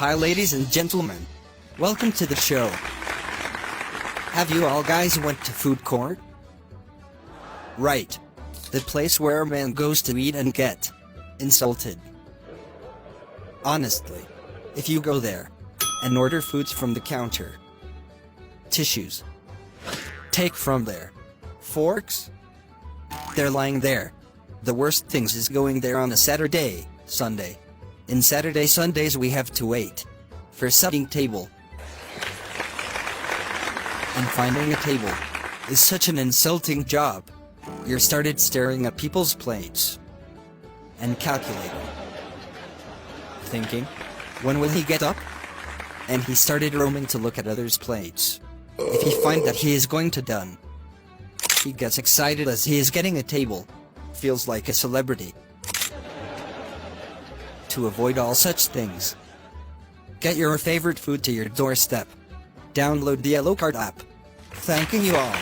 Hi ladies and gentlemen. Welcome to the show. Have you all guys went to food court? Right. The place where a man goes to eat and get insulted. Honestly, if you go there and order foods from the counter, tissues, take from there, forks, they're lying there. The worst things is going there on a Saturday, Sunday. In Saturday Sundays we have to wait for setting table. And finding a table is such an insulting job. You started staring at people's plates and calculating, thinking, when will he get up? And he started roaming to look at others' plates. If he finds that he is going to done, he gets excited as he is getting a table, feels like a celebrity. To avoid all such things, get your favorite food to your doorstep. Download the Ellocart app. Thanking you all.